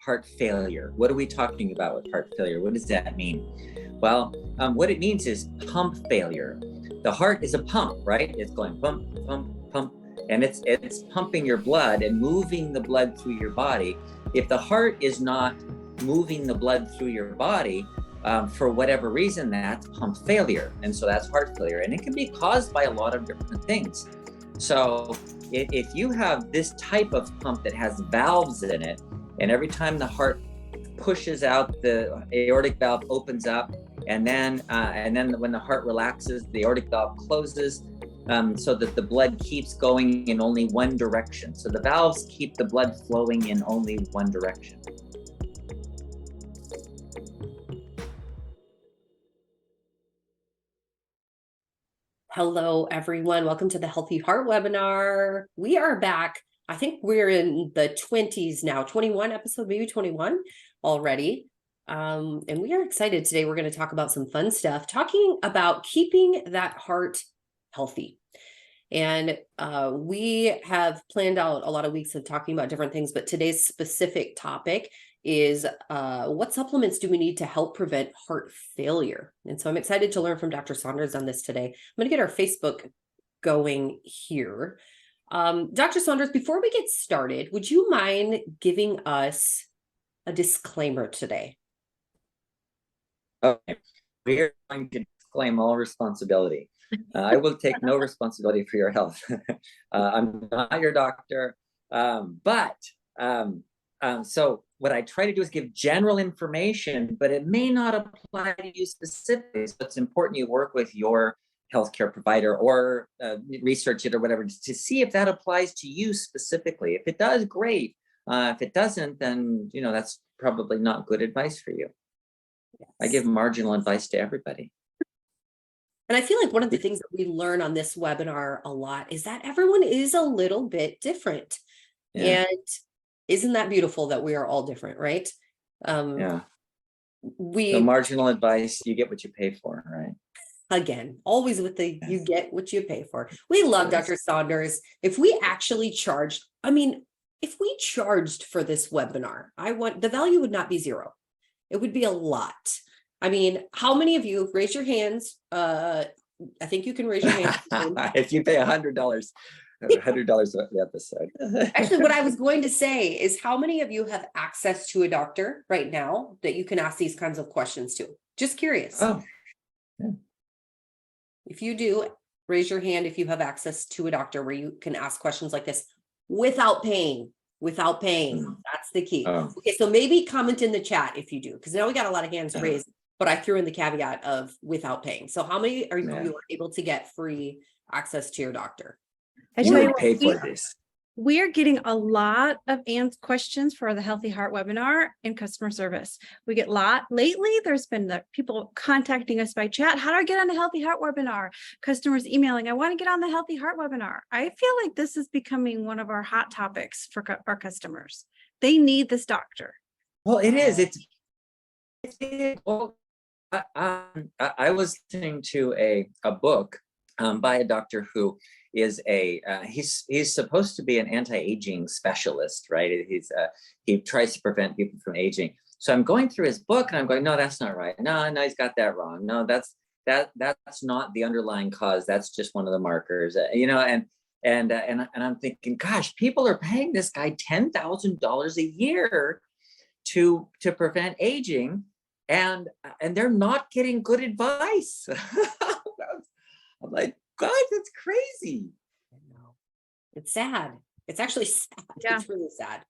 heart failure. What are we talking about with heart failure? What does that mean? Well, what it means is pump failure. The heart is a pump, right? It's going pump, pump, pump, and it's pumping your blood and moving the blood through your body. If the heart is not moving the blood through your body, for whatever reason, that's pump failure. And so that's heart failure. And it can be caused by a lot of different things. So if you have this type of pump that has valves in it, and every time the heart pushes out, the aortic valve opens up, and then when the heart relaxes, the aortic valve closes, so that the blood keeps going in only one direction. So the valves keep the blood flowing in only one direction. Hello, everyone. Welcome to the Healthy Heart webinar. We are back. I think we're in the 20s now, 21 episode, maybe 21 already. And we are excited today. We're going to talk about some fun stuff, talking about keeping that heart healthy. And we have planned out a lot of weeks of talking about different things, but today's specific topic is what supplements do we need to help prevent heart failure? And so I'm excited to learn from Dr. Saunders on this today. I'm going to get our Facebook going here. Dr. Saunders, before we get started, would you mind giving us a disclaimer today? Okay, we are going to disclaim all responsibility. I will take no responsibility for your health. I'm not your doctor, but so what I try to do is give general information, but it may not apply to you specifically. So it's important you work with your healthcare provider or research it or whatever to see if that applies to you specifically. If it does, great. If it doesn't, then that's probably not good advice for you. Yes. I give marginal advice to everybody. And I feel like one of the things that we learn on this webinar a lot is that everyone is a little bit different. Yeah. And isn't that beautiful that we are all different, right? Yeah. The marginal advice, you get what you pay for, right? Again, always with the you get what you pay for. We love Dr. Saunders. If we actually charged, if we charged for this webinar, the value would not be zero. It would be a lot. How many of you raise your hands? I think you can raise your hand. If you pay $100 the episode. Actually, what I was going to say is how many of you have access to a doctor right now that you can ask these kinds of questions to? Just curious. Oh, yeah. If you do, raise your hand if you have access to a doctor where you can ask questions like this without paying. Without paying. That's the key. Oh. Okay, so maybe comment in the chat if you do, because now we got a lot of hands raised, but I threw in the caveat of without paying. So how many are you able to get free access to your doctor? I tell you pay for this. We are getting a lot of questions for the Healthy Heart webinar in customer service. We get lately. There's been people contacting us by chat. How do I get on the Healthy Heart webinar? Customers emailing, I want to get on the Healthy Heart webinar. I feel like this is becoming one of our hot topics for our customers. They need this doctor. Well, it is. Well, I was listening to a book by a doctor who is he's supposed to be an anti-aging specialist, right? He tries to prevent people from aging. So I'm going through his book and I'm going, no, that's not right. No, he's got that wrong. No, that's not the underlying cause. That's just one of the markers, and I'm thinking, gosh, people are paying this guy $10,000 a year to prevent aging, and they're not getting good advice. I'm like, God, that's crazy. I know. It's sad. It's actually sad. Yeah. It's really sad.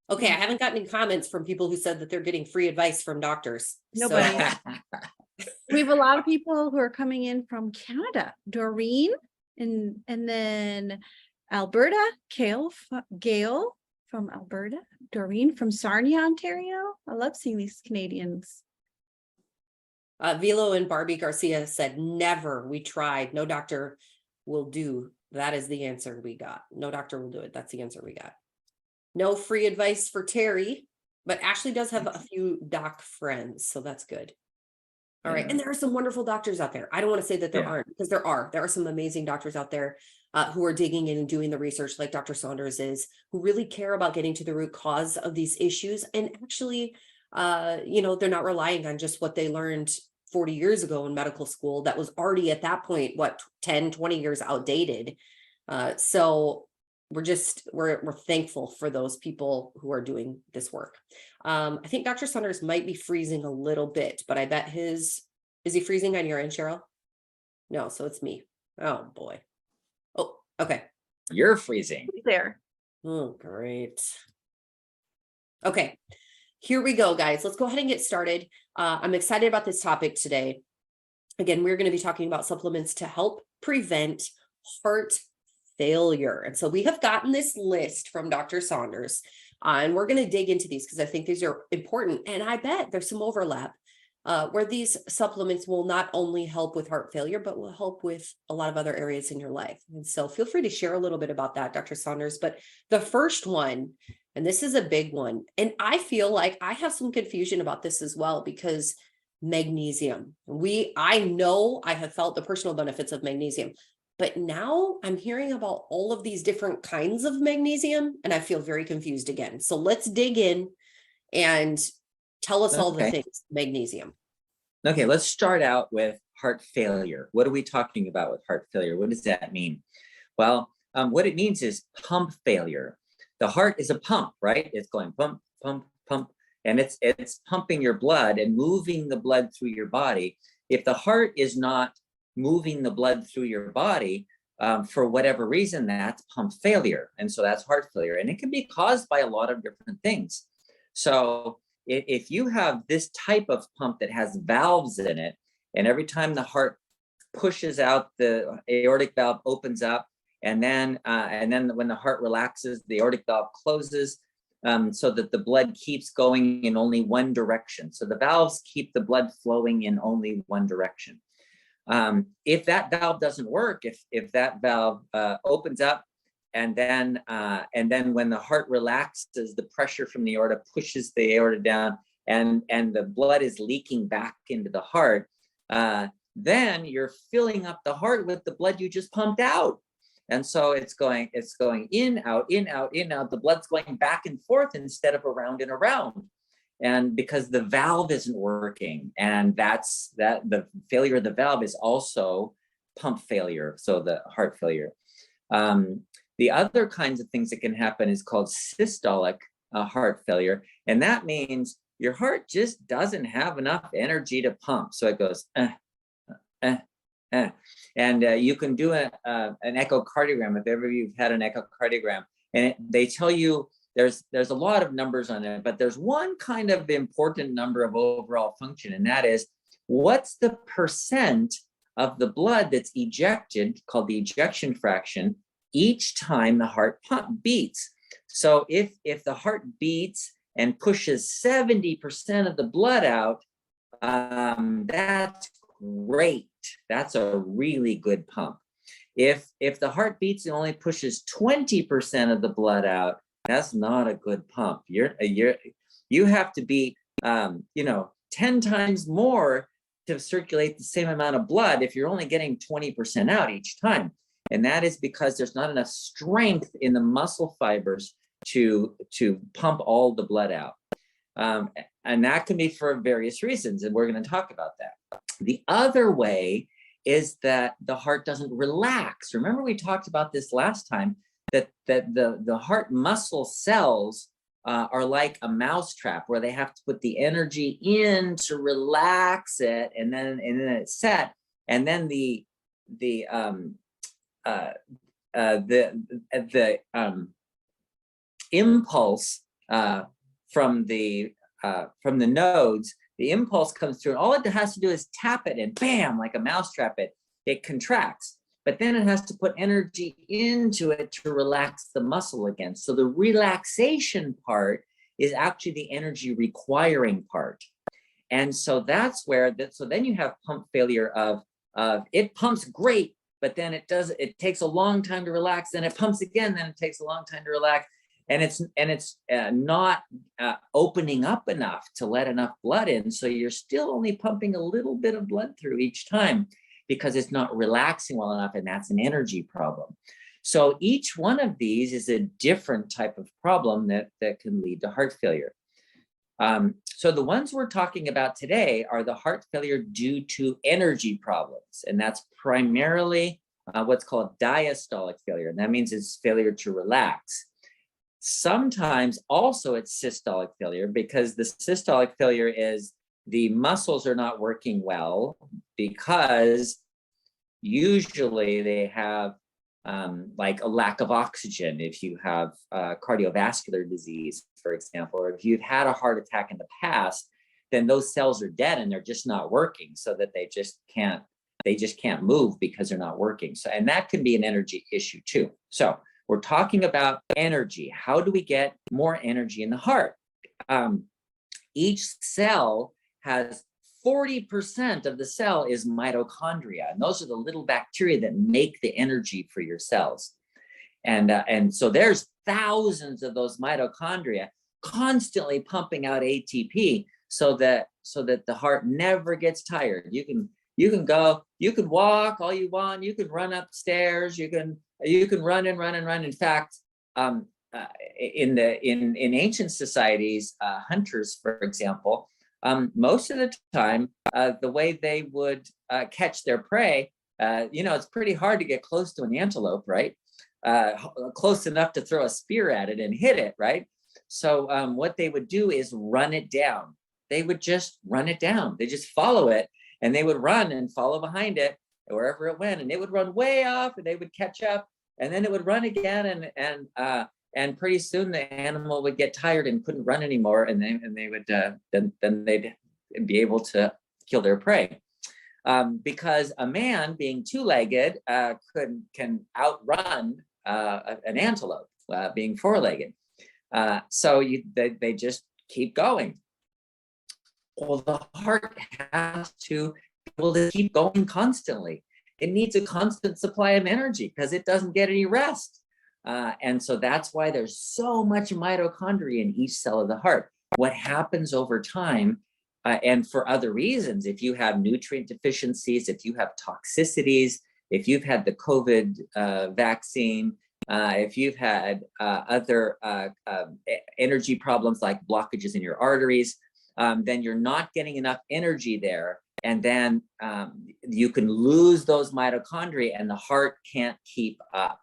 Okay, I haven't gotten any comments from people who said that they're getting free advice from doctors. Nobody. We have a lot of people who are coming in from Canada. Doreen and then Alberta, Gail from Alberta, Doreen from Sarnia, Ontario. I love seeing these Canadians. Vilo and Barbie Garcia said, never. We tried. No doctor will do. That is the answer we got. No doctor will do it. That's the answer we got. No free advice for Terry, but Ashley does have a few doc friends, so that's good. All right. Yeah. And there are some wonderful doctors out there. I don't want to say that there Yeah. aren't, because there are. There are some amazing doctors out there who are digging in and doing the research, like Dr. Saunders is, who really care about getting to the root cause of these issues. And actually, they're not relying on just what they learned 40 years ago in medical school that was already at that point, 10, 20 years outdated. So we're thankful for those people who are doing this work. I think Dr. Saunders might be freezing a little bit, but I bet is he freezing on your end, Cheryl? No, so it's me. Oh boy. Oh, okay. You're freezing. There. Oh, great. Okay, here we go, guys. Let's go ahead and get started. I'm excited about this topic today. Again, we're going to be talking about supplements to help prevent heart failure. And so we have gotten this list from Dr. Saunders, and we're going to dig into these because I think these are important. And I bet there's some overlap where these supplements will not only help with heart failure, but will help with a lot of other areas in your life. And so feel free to share a little bit about that, Dr. Saunders. But the first one, and this is a big one, and I feel like I have some confusion about this as well, because magnesium, I know I have felt the personal benefits of magnesium, but now I'm hearing about all of these different kinds of magnesium, and I feel very confused again. So let's dig in and tell us all the Okay. things magnesium. Okay, let's start out with heart failure. What are we talking about with heart failure? What does that mean? Well, what it means is pump failure. The heart is a pump, right? It's going pump, pump, pump, and it's pumping your blood and moving the blood through your body. If the heart is not moving the blood through your body, for whatever reason, that's pump failure. And so that's heart failure. And it can be caused by a lot of different things. So if you have this type of pump that has valves in it, and every time the heart pushes out, the aortic valve opens up, and then when the heart relaxes, the aortic valve closes, so that the blood keeps going in only one direction. So the valves keep the blood flowing in only one direction. If that valve doesn't work, if that valve opens up, and then when the heart relaxes, the pressure from the aorta pushes the aorta down, and the blood is leaking back into the heart, then you're filling up the heart with the blood you just pumped out. And so it's going in, out, in, out, in, out. The blood's going back and forth instead of around and around. And because the valve isn't working, and the failure of the valve is also pump failure, so the heart failure. The other kinds of things that can happen is called systolic heart failure. And that means your heart just doesn't have enough energy to pump. So it goes, and you can do an echocardiogram if ever you've had an echocardiogram, and they tell you there's a lot of numbers on it, but there's one kind of important number of overall function, and that is what's the percent of the blood that's ejected, called the ejection fraction, each time the heart pump beats. So if the heart beats and pushes 70% of the blood out, that's great. That's a really good pump. If the heart beats and only pushes 20% of the blood out, that's not a good pump. You have to be 10 times more to circulate the same amount of blood if you're only getting 20% out each time. And that is because there's not enough strength in the muscle fibers to pump all the blood out. And that can be for various reasons, and we're going to talk about that. The other way is that the heart doesn't relax. Remember, we talked about this last time, that the heart muscle cells are like a mousetrap, where they have to put the energy in to relax it, and then it's set, and then the impulse from the nodes, the impulse comes through, and all it has to do is tap it, and bam, like a mousetrap, it contracts. But then it has to put energy into it to relax the muscle again. So the relaxation part is actually the energy requiring part. And so that's where so then you have pump failure of it pumps great, but then it takes a long time to relax, then it pumps again, then it takes a long time to relax. and it's not opening up enough to let enough blood in. So you're still only pumping a little bit of blood through each time because it's not relaxing well enough, and that's an energy problem. So each one of these is a different type of problem that can lead to heart failure. So the ones we're talking about today are the heart failure due to energy problems, and that's primarily what's called diastolic failure, and that means it's failure to relax. Sometimes also it's systolic failure, because the systolic failure is the muscles are not working well because usually they have like a lack of oxygen. If you have cardiovascular disease, for example, or if you've had a heart attack in the past, then those cells are dead and they're just not working, so that they just can't move because they're not working. So, and that can be an energy issue too. So we're talking about energy. How do we get more energy in the heart? Each cell has 40% of the cell is mitochondria, and those are the little bacteria that make the energy for your cells. And so there's thousands of those mitochondria constantly pumping out ATP, so that the heart never gets tired. You can go, you can walk all you want, you can run upstairs, you can run and run and run. In fact, in ancient societies, hunters, for example, most of the time, the way they would catch their prey, it's pretty hard to get close to an antelope, right? Close enough to throw a spear at it and hit it, right? So what they would do is run it down. They would just run it down. They just follow it, and they would run and follow behind it wherever it went, and it would run way off, and they would catch up, and then it would run again, and pretty soon the animal would get tired and couldn't run anymore, and they would then they'd be able to kill their prey. Because a man being two-legged can outrun an antelope being four-legged. So they just keep going. Well, the heart has to be able to keep going constantly. It needs a constant supply of energy because it doesn't get any rest. And so that's why there's so much mitochondria in each cell of the heart. What happens over time, and for other reasons, if you have nutrient deficiencies, if you have toxicities, if you've had the COVID vaccine, if you've had other energy problems like blockages in your arteries, then you're not getting enough energy there. And then you can lose those mitochondria and the heart can't keep up.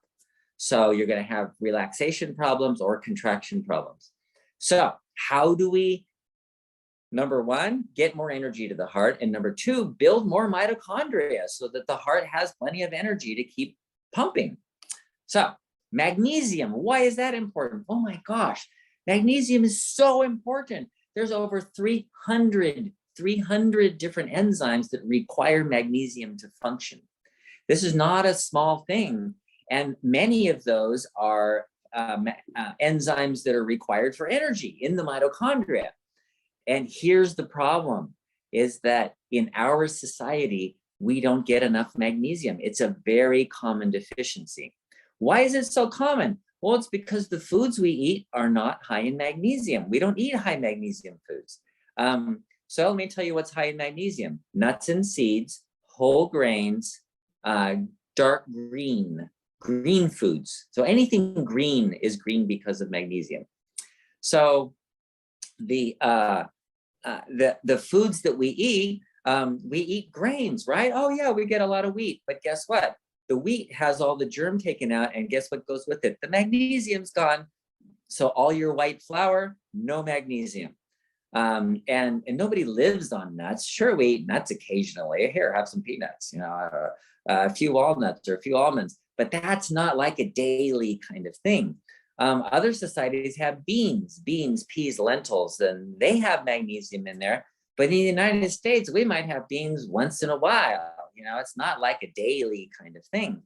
So you're going to have relaxation problems or contraction problems. So how do we, number one, get more energy to the heart? And number two, build more mitochondria so that the heart has plenty of energy to keep pumping. So magnesium, why is that important? Oh my gosh, magnesium is so important. There's over 300 different enzymes that require magnesium to function. This is not a small thing. And many of those are enzymes that are required for energy in the mitochondria. And here's the problem, is that in our society, we don't get enough magnesium. It's a very common deficiency. Why is it so common? Well, it's because the foods we eat are not high in magnesium. We don't eat high magnesium foods. So let me tell you what's high in magnesium: nuts and seeds, whole grains, dark green foods. So anything green is green because of magnesium. So the foods that we eat grains, right? Oh yeah, we get a lot of wheat, but guess what? The wheat has all the germ taken out, and guess what goes with it? The magnesium's gone. So all your white flour, no magnesium. And nobody lives on nuts. Sure, we eat nuts occasionally. Here, have some peanuts, a few walnuts or a few almonds, but that's not like a daily kind of thing. Other societies have beans, peas, lentils, and they have magnesium in there. But in the United States, we might have beans once in a while. It's not like a daily kind of thing.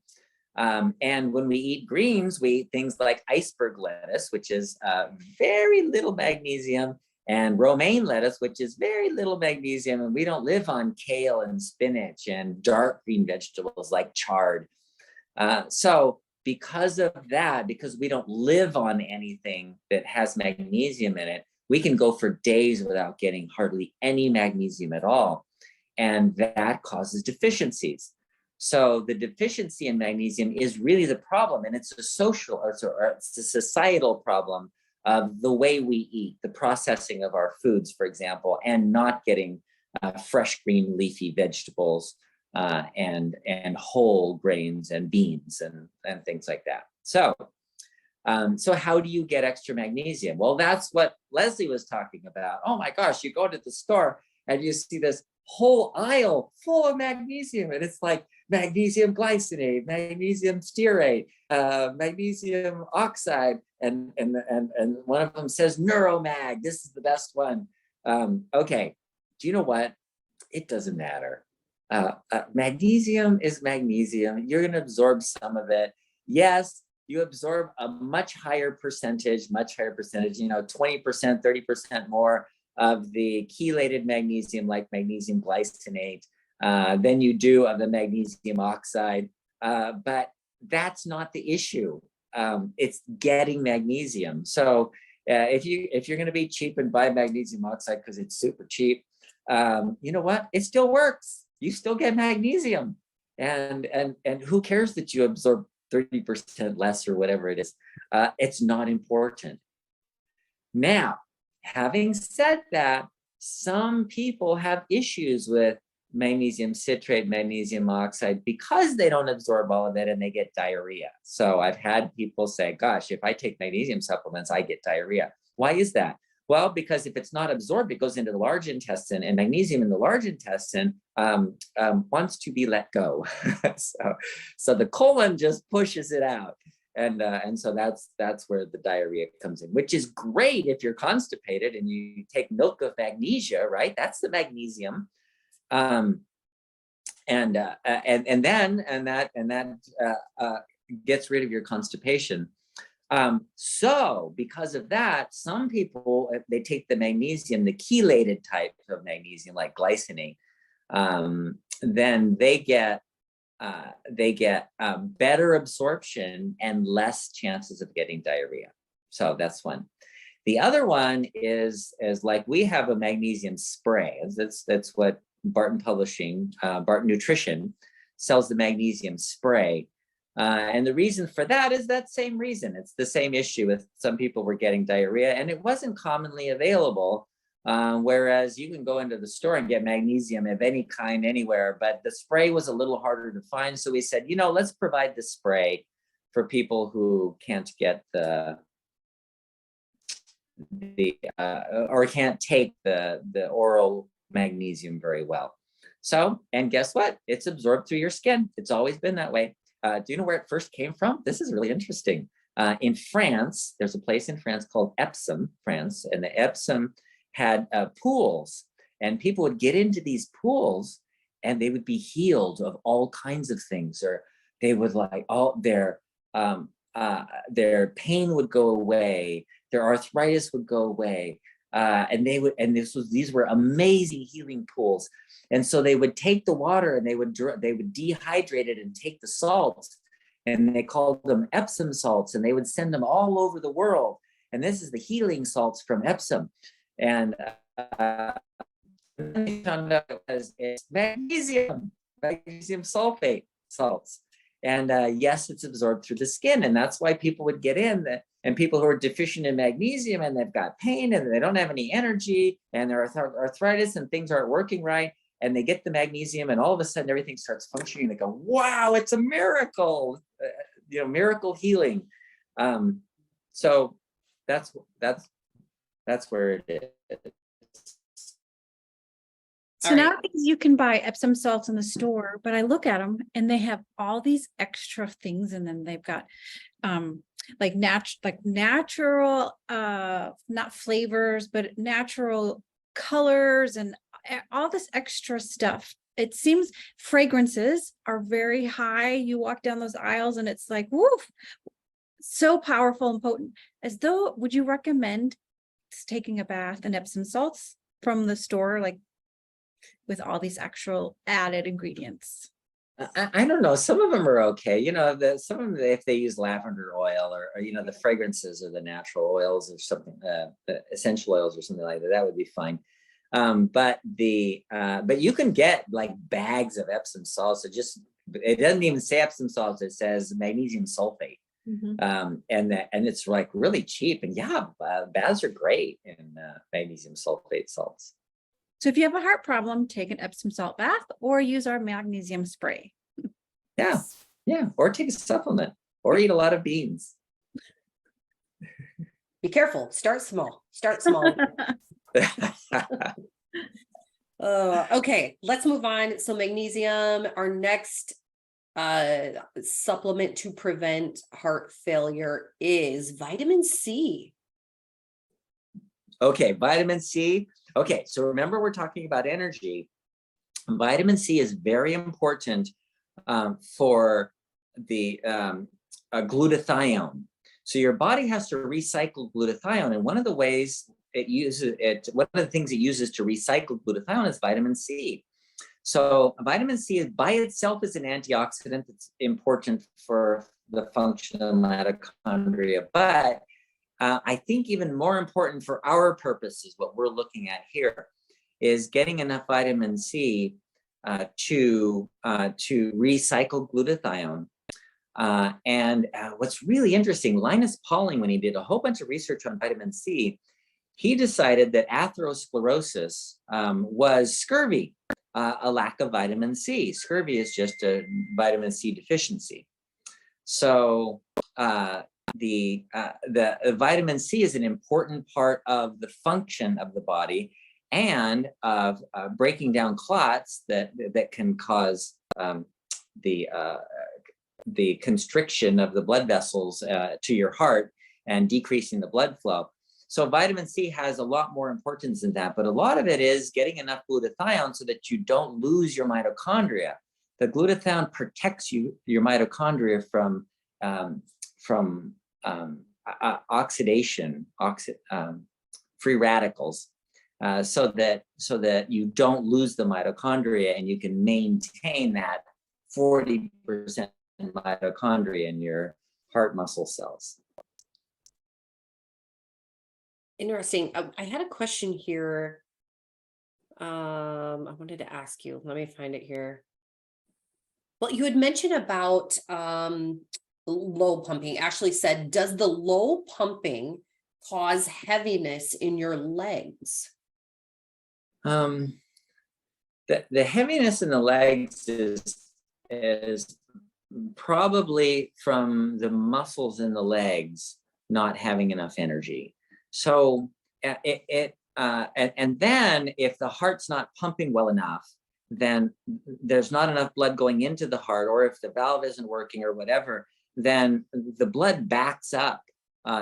And when we eat greens, we eat things like iceberg lettuce, which is very little magnesium, and romaine lettuce, which is very little magnesium. And we don't live on kale and spinach and dark green vegetables like chard. So because of that, because we don't live on anything that has magnesium in it, we can go for days without getting hardly any magnesium at all. And that causes deficiencies. So the deficiency in magnesium is really the problem. And it's a social, or it's a societal problem of the way we eat, the processing of our foods, for example, and not getting fresh green leafy vegetables and whole grains and beans and things like that. So how do you get extra magnesium? Well, that's what Leslie was talking about. Oh my gosh, you go to the store and you see this whole aisle full of magnesium, and it's like magnesium glycinate, magnesium stearate, magnesium oxide, and one of them says neuromag. This is the best one. Okay, do you know what? It doesn't matter. Magnesium is magnesium. You're going to absorb some of it. Yes, you absorb a much higher percentage, 20%, 30% more of the chelated magnesium, like magnesium glycinate, than you do of the magnesium oxide. But that's not the issue. It's getting magnesium. So if you're going to be cheap and buy magnesium oxide because it's super cheap, you know what? It still works. You still get magnesium, and who cares that you absorb 30% less or whatever it is? It's not important. Now, having said that, some people have issues with magnesium citrate, magnesium oxide, because they don't absorb all of it and they get diarrhea. So I've had people say, gosh, if I take magnesium supplements, I get diarrhea. Why is that? Well, because if it's not absorbed, it goes into the large intestine, and magnesium in the large intestine wants to be let go. so the colon just pushes it out. And so that's where the diarrhea comes in, which is great if you're constipated and you take milk of magnesia, right? That's the magnesium. And that gets rid of your constipation. So because of that, some people, if they take the magnesium, the chelated type of magnesium, like glycinate, then they get better absorption and less chances of getting diarrhea. So that's one. The other one is like, we have a magnesium spray. That's what Barton Publishing, Barton Nutrition sells, the magnesium spray. And the reason for that is that same reason. It's the same issue with some people were getting diarrhea, and it wasn't commonly available. Whereas you can go into the store and get magnesium of any kind anywhere, but the spray was a little harder to find. So we said, let's provide the spray for people who can't get or can't take the oral magnesium very well. So, and guess what? It's absorbed through your skin. It's always been that way. Do you know where it first came from? This is really interesting. In France, there's a place in France called Epsom, France, and the Epsom had pools, and people would get into these pools and they would be healed of all kinds of things, or they would their pain would go away, their arthritis would go away, and these were amazing healing pools. And so they would take the water and they would dehydrate it and take the salts, and they called them Epsom salts, and they would send them all over the world. And this is the healing salts from Epsom. And they found out it's magnesium sulfate salts. And yes, it's absorbed through the skin. And that's why people would get in and people who are deficient in magnesium and they've got pain and they don't have any energy and their arthritis and things aren't working right, and they get the magnesium and all of a sudden everything starts functioning. They go, wow, it's a miracle, miracle healing. So that's where it is. So nowadays you can buy Epsom salts in the store, but I look at them and they have all these extra things in them. They've got natural, not flavors, but natural colors and all this extra stuff. It seems fragrances are very high. You walk down those aisles and it's like, woof, so powerful and potent. Would you recommend taking a bath in Epsom salts from the store, like with all these actual added ingredients? I don't know. Some of them are okay. Some of them, if they use lavender oil or the fragrances or the natural oils or something, the essential oils or something like that, that would be fine. But you can get like bags of Epsom salts. It doesn't even say Epsom salts. It says magnesium sulfate. And it's like really cheap. And baths are great in magnesium sulfate salts. So if you have a heart problem, take an Epsom salt bath or use our magnesium spray. Yeah. Or take a supplement or eat a lot of beans. Be careful. Start small. Okay, let's move on. So magnesium, our next supplement to prevent heart failure is vitamin C. Okay, vitamin C. Okay, so remember we're talking about energy. Vitamin C is very important for the glutathione. So your body has to recycle glutathione, and one of the things it uses to recycle glutathione is vitamin C. So vitamin C by itself is an antioxidant. It's important for the function of mitochondria, but I think even more important for our purposes, what we're looking at here, is getting enough vitamin C to recycle glutathione. And what's really interesting, Linus Pauling, when he did a whole bunch of research on vitamin C, he decided that atherosclerosis was scurvy, a lack of vitamin C. Scurvy is just a vitamin C deficiency. So the vitamin C is an important part of the function of the body and of breaking down clots that can cause the constriction of the blood vessels to your heart and decreasing the blood flow. So vitamin C has a lot more importance than that, but a lot of it is getting enough glutathione so that you don't lose your mitochondria. The glutathione protects your mitochondria from oxidation, free radicals, so that you don't lose the mitochondria and you can maintain that 40% mitochondria in your heart muscle cells. Interesting. I had a question here. I wanted to ask you. Let me find it here. Well, you had mentioned about low pumping. Ashley said, does the low pumping cause heaviness in your legs? The heaviness in the legs is probably from the muscles in the legs not having enough energy. So and then if the heart's not pumping well enough, then there's not enough blood going into the heart, or if the valve isn't working or whatever, then the blood backs up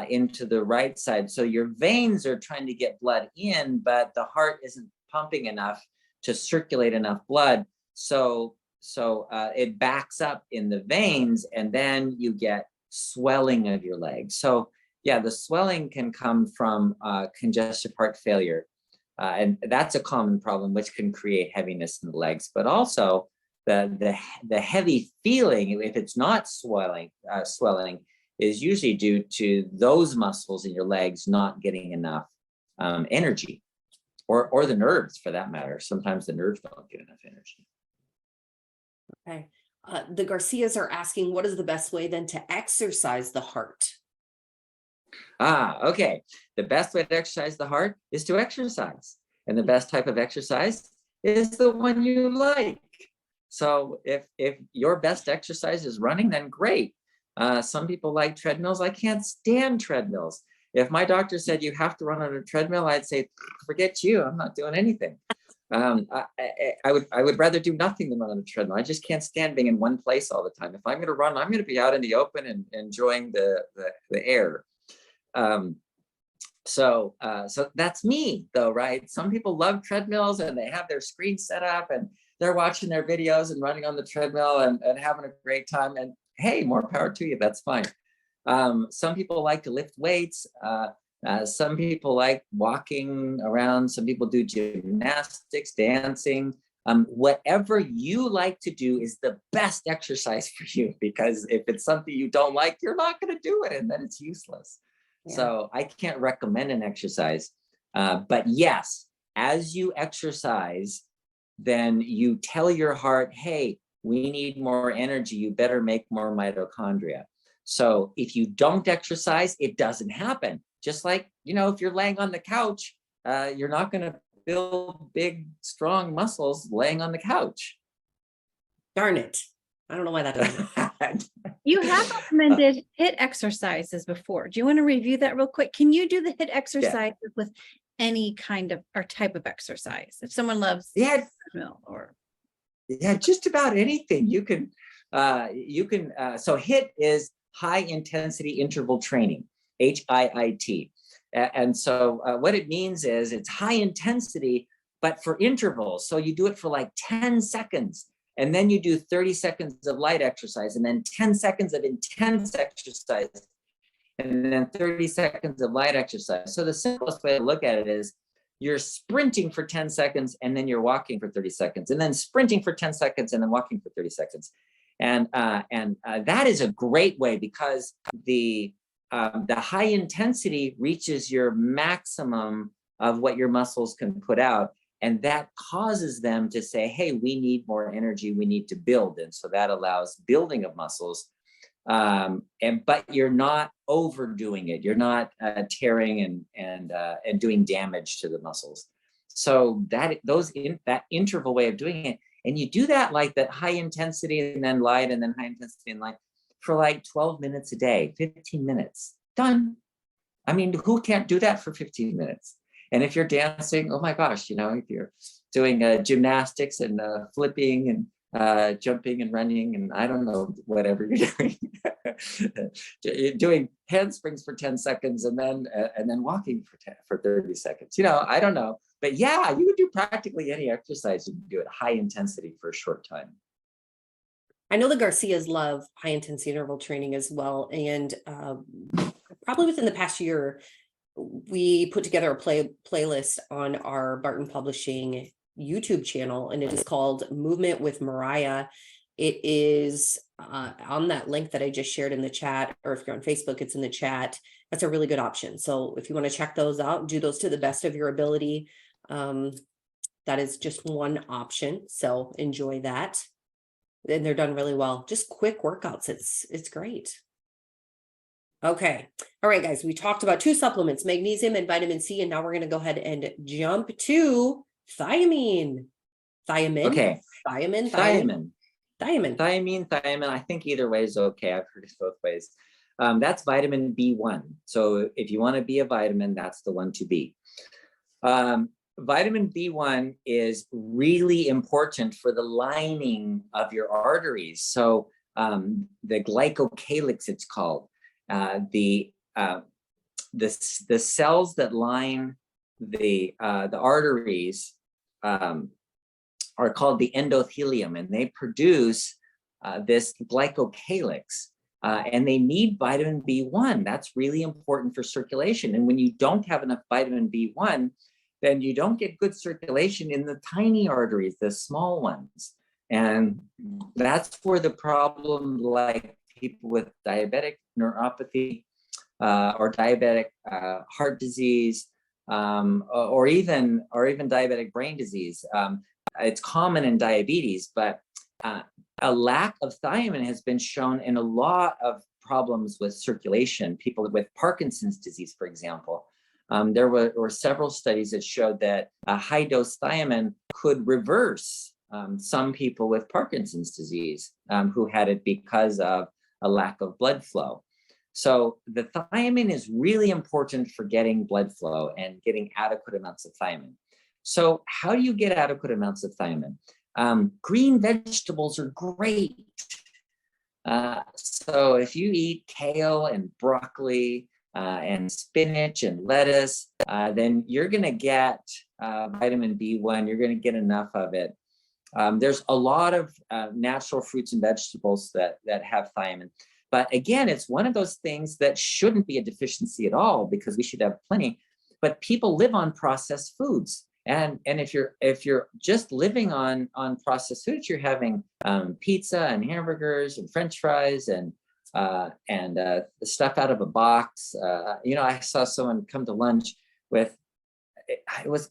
into the right side. So your veins are trying to get blood in, but the heart isn't pumping enough to circulate enough blood. So it backs up in the veins, and then you get swelling of your legs. So yeah, the swelling can come from congestive heart failure. And that's a common problem, which can create heaviness in the legs, but also the heavy feeling, if it's not swelling, is usually due to those muscles in your legs not getting enough energy, or the nerves for that matter. Sometimes the nerves don't get enough energy. Okay. The Garcias are asking, what is the best way then to exercise the heart? Okay. The best way to exercise the heart is to exercise. And the best type of exercise is the one you like. So if your best exercise is running, then great. Some people like treadmills. I can't stand treadmills. If my doctor said you have to run on a treadmill, I'd say, forget you, I'm not doing anything. I would rather do nothing than run on a treadmill. I just can't stand being in one place all the time. If I'm going to run, I'm going to be out in the open and enjoying the air. So that's me though, right? Some people love treadmills and they have their screen set up and they're watching their videos and running on the treadmill and having a great time. And hey, more power to you. That's fine. Some people like to lift weights. Some people like walking around. Some people do gymnastics, dancing. Whatever you like to do is the best exercise for you, because if it's something you don't like, you're not going to do it, and then it's useless. Yeah. So I can't recommend an exercise. But yes, as you exercise, then you tell your heart, hey, we need more energy. You better make more mitochondria. So if you don't exercise, it doesn't happen. Just like, if you're laying on the couch, you're not going to build big, strong muscles laying on the couch. Darn it. I don't know why that doesn't. You have recommended HIIT exercises before. Do you want to review that real quick? Can you do the HIIT exercises with any kind of or type of exercise? If someone loves or just about anything you can. So HIIT is high intensity interval training, HIIT. And so what it means is it's high intensity, but for intervals. So you do it for like 10 seconds, and then you do 30 seconds of light exercise, and then 10 seconds of intense exercise, and then 30 seconds of light exercise. So the simplest way to look at it is you're sprinting for 10 seconds, and then you're walking for 30 seconds, and then sprinting for 10 seconds, and then walking for 30 seconds. And that is a great way, because the high intensity reaches your maximum of what your muscles can put out. And that causes them to say, hey, we need more energy, we need to build. And so that allows building of muscles. But you're not overdoing it. You're not tearing and doing damage to the muscles. So that interval way of doing it, and you do that like that high intensity and then light and then high intensity and light for like 12 minutes a day, 15 minutes, done. I mean, who can't do that for 15 minutes? And if you're dancing, oh my gosh, if you're doing gymnastics and flipping and jumping and running and I don't know, whatever you're doing, you're doing handsprings for 10 seconds and then walking for 30 seconds. I don't know. But yeah, you would do practically any exercise. You can do it high intensity for a short time. I know the Garcias love high intensity interval training as well. And probably within the past year, we put together a playlist on our Barton Publishing YouTube channel, and it is called Movement with Mariah. It is on that link that I just shared in the chat, or if you're on Facebook, it's in the chat. That's a really good option. So if you want to check those out, do those to the best of your ability. That is just one option. So enjoy that. And they're done really well. Just quick workouts. It's great. Okay. All right, guys. We talked about 2 supplements, magnesium and vitamin C. And now we're going to go ahead and jump to thiamine. Okay. Thiamine. I think either way is okay. I've heard it both ways. That's vitamin B1. So if you want to be a vitamin, that's the one to be. Vitamin B1 is really important for the lining of your arteries. So the glycocalyx, it's called. The cells that line the arteries are called the endothelium, and they produce this glycocalyx, and they need vitamin B1. That's really important for circulation. And when you don't have enough vitamin B1, then you don't get good circulation in the tiny arteries, the small ones. And that's where the problem, like people with diabetic neuropathy or diabetic heart disease, or even diabetic brain disease. It's common in diabetes, but a lack of thiamine has been shown in a lot of problems with circulation. People with Parkinson's disease, for example, there were several studies that showed that a high dose thiamine could reverse some people with Parkinson's disease who had it because of a lack of blood flow. So the thiamine is really important for getting blood flow and getting adequate amounts of thiamine. So how do you get adequate amounts of thiamine? Green vegetables are great. So if you eat kale and broccoli and spinach and lettuce, then you're going to get vitamin B1. You're going to get enough of it. There's a lot of natural fruits and vegetables that have thiamine. But again, it's one of those things that shouldn't be a deficiency at all, because we should have plenty. But people live on processed foods. And if you're just living on processed foods, you're having pizza and hamburgers and French fries and stuff out of a box. I saw someone come to lunch with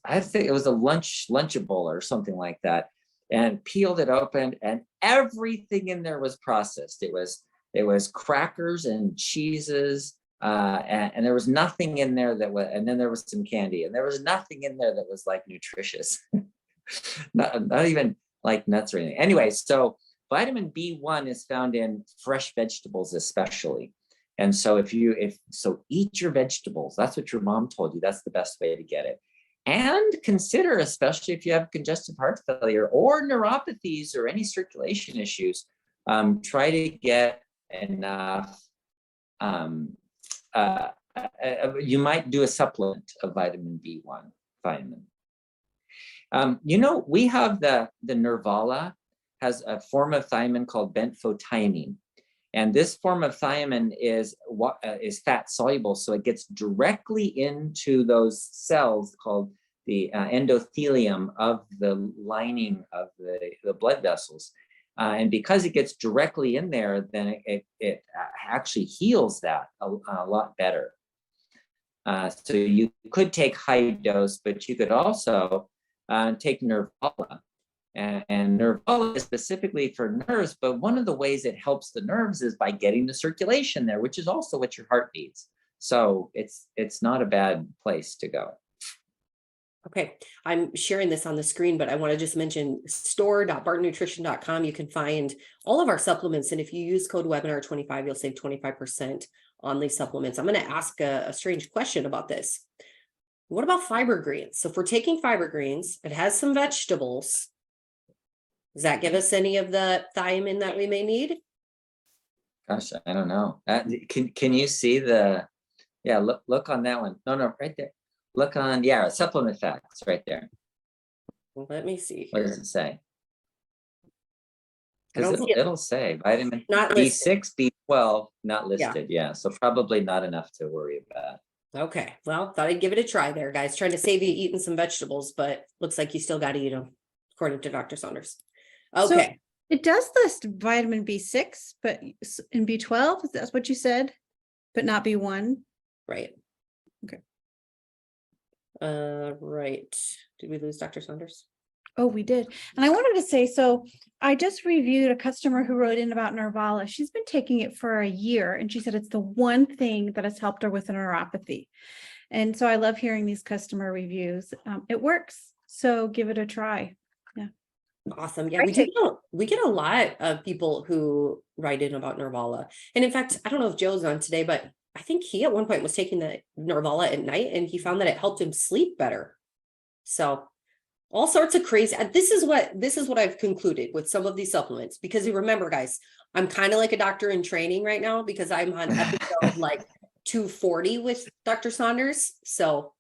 I think it was a lunchable or something like that, and peeled it open, and everything in there was processed. It was crackers and cheeses, and there was nothing in there that was, and then there was some candy, and there was nothing in there that was like nutritious, not even like nuts or anything. Anyway, so vitamin B1 is found in fresh vegetables, especially. And so eat your vegetables. That's what your mom told you. That's the best way to get it. And consider, especially if you have congestive heart failure or neuropathies or any circulation issues, try to get enough. You might do a supplement of vitamin B1 vitamin. We have the Nervala has a form of thiamine called benfotiamine. And this form of thiamine is fat soluble, so it gets directly into those cells called the endothelium of the lining of the blood vessels. And because it gets directly in there, then it actually heals that a lot better. So you could take high dose, but you could also take Nervala. And Nervala is specifically for nerves, but one of the ways it helps the nerves is by getting the circulation there, which is also what your heart needs. So it's not a bad place to go. Okay, I'm sharing this on the screen, but I want to just mention store.bartonnutrition.com. You can find all of our supplements. And if you use code webinar25, you'll save 25% on these supplements. I'm going to ask a strange question about this. What about fiber greens? So if we're taking fiber greens, it has some vegetables. Does that give us any of the thiamine that we may need? Gosh, I don't know. Can you see look on that one. No, right there. Look on, supplement facts right there. Let me see. What does it say? Because it'll say vitamin not B6, B12, not listed. Yeah, so probably not enough to worry about. Okay, well, thought I'd give it a try there, guys. Trying to save you eating some vegetables, but looks like you still got to eat them, according to Dr. Saunders. Okay. So it does list vitamin B6, but in B12, that's what you said, but not B1. Right. Okay. Right. Did we lose Dr. Saunders? Oh, we did. And I wanted to say, so I just reviewed a customer who wrote in about Nervala. She's been taking it for a year, and she said it's the one thing that has helped her with a neuropathy. And so I love hearing these customer reviews. It works. So give it a try. Yeah. Awesome. Yeah, we get a lot of people who write in about Nervala. And in fact, I don't know if Joe's on today, but I think he at one point was taking the Nervala at night and he found that it helped him sleep better. So all sorts of crazy. This is what I've concluded with some of these supplements, because you remember, guys, I'm kind of like a doctor in training right now because I'm on episode like 240 with Dr. Saunders. So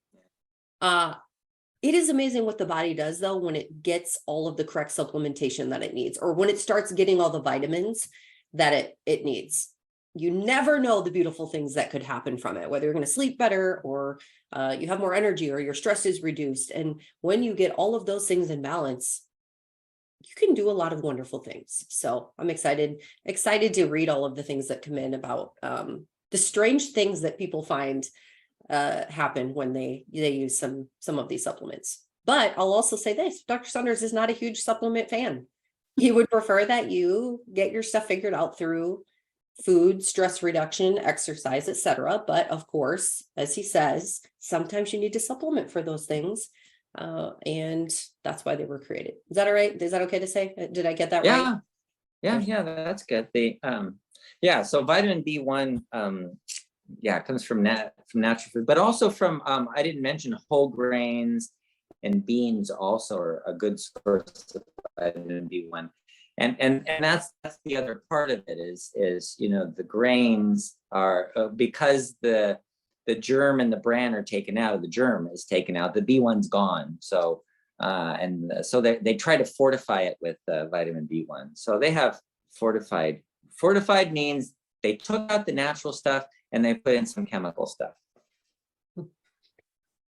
it is amazing what the body does, though, when it gets all of the correct supplementation that it needs, or when it starts getting all the vitamins that it needs. You never know the beautiful things that could happen from it, whether you're going to sleep better or you have more energy or your stress is reduced. And when you get all of those things in balance, you can do a lot of wonderful things. So I'm excited to read all of the things that come in about the strange things that people find happen when they use some of these supplements. But I'll also say this, Dr. Saunders is not a huge supplement fan. He would prefer that you get your stuff figured out through food, stress reduction, exercise, etc. But of course, as he says, sometimes you need to supplement for those things. And that's why they were created. Is that all right? Is that okay to say? Did I get that right? Yeah, that's good. So vitamin B1 comes from natural food, but also from I didn't mention whole grains, and beans also are a good source of vitamin B1. And that's the other part of it is the grains are because the germ and the bran are taken out, the germ is taken out, the B1's gone. So so they try to fortify it with vitamin B1. So they have fortified. Fortified means they took out the natural stuff and they put in some chemical stuff.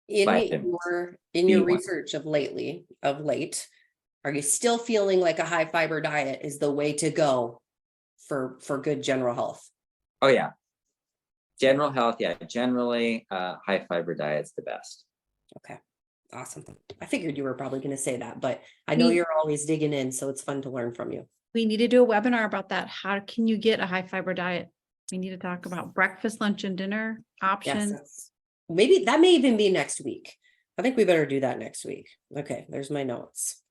vitamins. In your B1. research of late, are you still feeling like a high fiber diet is the way to go for good general health? Oh yeah. General health, yeah. Generally, high fiber diet's the best. Okay. Awesome. I figured you were probably going to say that, but I know you're always digging in, so it's fun to learn from you. We need to do a webinar about that. How can you get a high fiber diet? We need to talk about breakfast, lunch, and dinner options. Yes. Maybe that may even be next week. I think we better do that next week. Okay, there's my notes.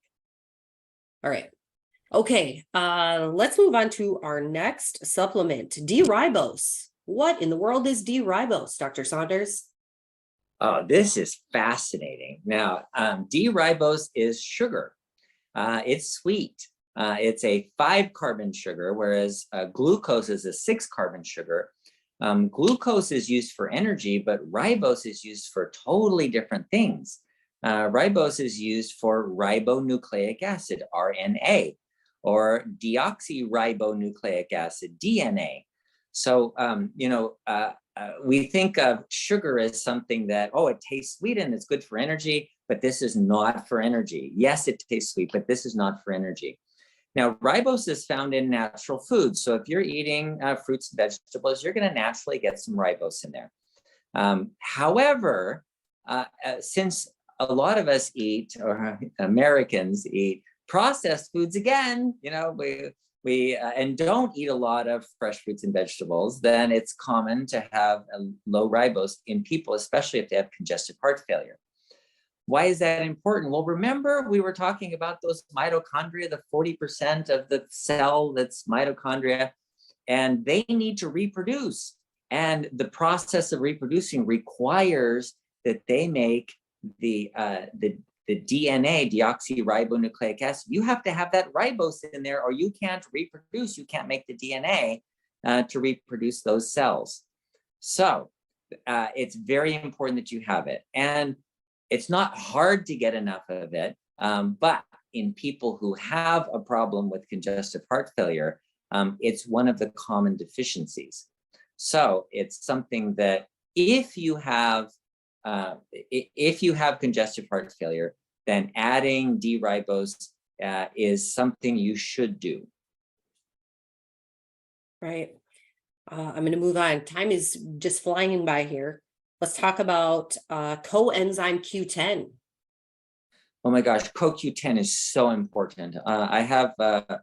All right. Okay, let's move on to our next supplement, D-ribose. What in the world is D-ribose, Dr. Saunders? Oh, this is fascinating. Now, D-ribose is sugar. It's sweet. It's a 5-carbon sugar, whereas glucose is a 6-carbon sugar. Glucose is used for energy, but ribose is used for totally different things. Ribose is used for ribonucleic acid, RNA, or deoxyribonucleic acid, DNA. So, we think of sugar as something that, oh, it tastes sweet and it's good for energy, but this is not for energy. Yes, it tastes sweet, but this is not for energy. Now, ribose is found in natural foods. So if you're eating fruits and vegetables, you're going to naturally get some ribose in there. However, since a lot of us eat, or Americans eat, processed foods again, we and don't eat a lot of fresh fruits and vegetables, then it's common to have a low ribose in people, especially if they have congestive heart failure. Why is that important? Well, remember we were talking about those mitochondria, the 40% of the cell that's mitochondria, and they need to reproduce. And the process of reproducing requires that they make the DNA, deoxyribonucleic acid. You have to have that ribose in there, or you can't reproduce. You can't make the DNA to reproduce those cells. So it's very important that you have it. And it's not hard to get enough of it, but in people who have a problem with congestive heart failure, it's one of the common deficiencies. So it's something that if you have congestive heart failure, then adding D-ribose is something you should do. Right. I'm going to move on. Time is just flying by here. Let's talk about coenzyme Q10. Oh my gosh, CoQ10 is so important. I have a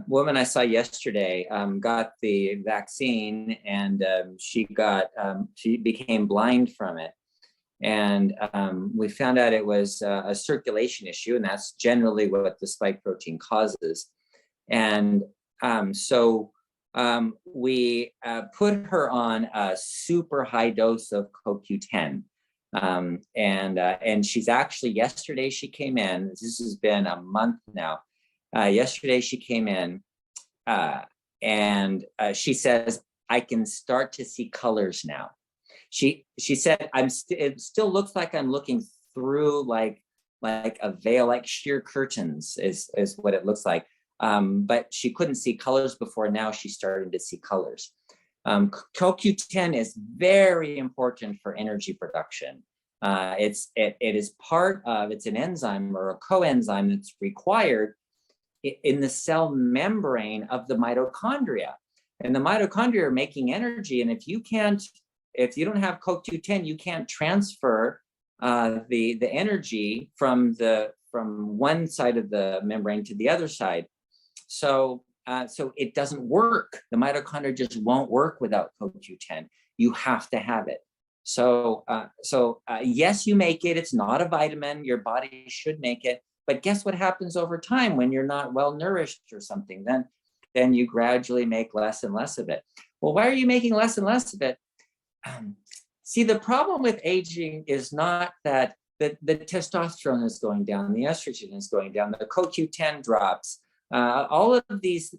woman I saw yesterday got the vaccine, and she became blind from it. And we found out it was a circulation issue, and that's generally what the spike protein causes. And so we put her on a super high dose of CoQ10. And she's actually, yesterday she came in, this has been a month now. Yesterday she came in and she says, I can start to see colors now. She said, it still looks like I'm looking through like a veil, like sheer curtains is what it looks like. But she couldn't see colors before. Now she's starting to see colors. CoQ10 is very important for energy production. It is part of, it's an enzyme or a coenzyme that's required in the cell membrane of the mitochondria. And the mitochondria are making energy. And if you don't have CoQ10, you can't transfer the energy from one side of the membrane to the other side. So it doesn't work. The mitochondria just won't work without CoQ10. You have to have it. So yes, you make it. It's not a vitamin. Your body should make it. But guess what happens over time when you're not well nourished or something? Then you gradually make less and less of it. Well, why are you making less and less of it? See, the problem with aging is not that the testosterone is going down, the estrogen is going down, the CoQ10 drops. All of these